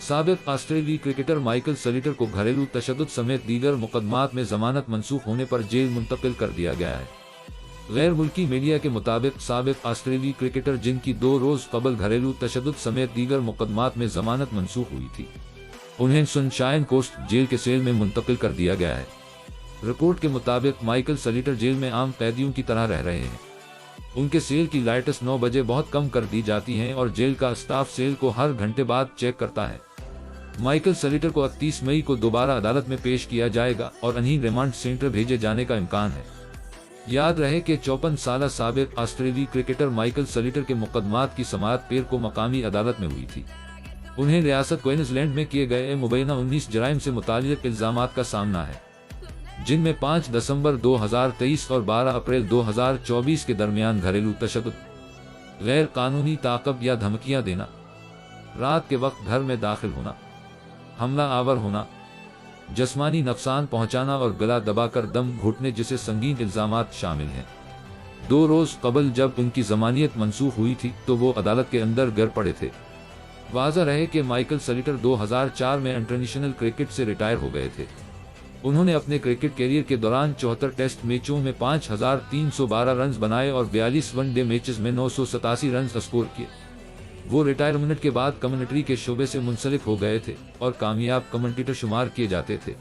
साबिक ऑस्ट्रेलियाई cricketer Michael सलीटर को घरेलू तशद्दुद समेत दीगर मुकदमात में जमानत मंसूख होने पर जेल मुंतकिल कर दिया गया है। गैर मुल्की मीडिया के मुताबिक साबिक ऑस्ट्रेलियाई क्रिकेटर जिनकी 2 रोज कबल घरेलू तशद्दुद समेत दीगर मुकदमात में जमानत मंसूख हुई थी, उन्हें सनशाइन कोस्ट जेल के सेल में मुंतकिल कर दिया गया है। रिपोर्ट के मुताबिक माइकल सलीटर जेल में आम कैदियों की तरह रह रहे हैं। उनके सेल की लाइट्स 9 बजे बहुत कम कर दी जाती हैं और जेल का स्टाफ सेल को हर घंटे बाद चेक करता है। माइकल सलीटर को 31 मई को दोबारा अदालत में पेश किया जाएगा और उन्हें रिमांड सेंटर भेजे जाने का इम्कान है। याद रहे कि 54 साला साबिक ऑस्ट्रेलियाई क्रिकेटर माइकल सलीटर के मुकदमात की समाअत पेर को मकामी अदालत में हुई थी। उन्हें रियासत क्वींसलैंड में किए गए मुबैना 19 जराइम से मुताल्लिक इल्जामात का सामना है, जिनमें 5 दिसंबर 2023 और 12 अप्रैल 2024 के दरमियान घरेलू तशद्दुद, गैर कानूनी ताक़ब या धमकियां देना, रात के वक्त घर में दाखिल होना, हमला आवर होना, जिस्मानी नुकसान पहुंचाना और गला दबाकर दम घुटने जैसे संगीन इल्जामात शामिल हैं। 2 रोज कबल जब उनकी जमानियत मंसूख हुई थी तो वो अदालत के अंदर गिर पड़े थे। वाज़ा रहे कि माइकल सलीटर 2004 में इंटरनेशनल क्रिकेट से रिटायर हो गए थे। उन्होंने अपने क्रिकेट कैरियर के दौरान 74 टेस्ट मैचों में 5312 रन बनाए और 42 वनडे मैचेस में 987 रन स्कोर किए। वो रिटायरमेंट के बाद कमेंट्री के शोबे से मुंसलिक हो गए थे और कामयाब कमेंटेटर शुमार किए जाते थे।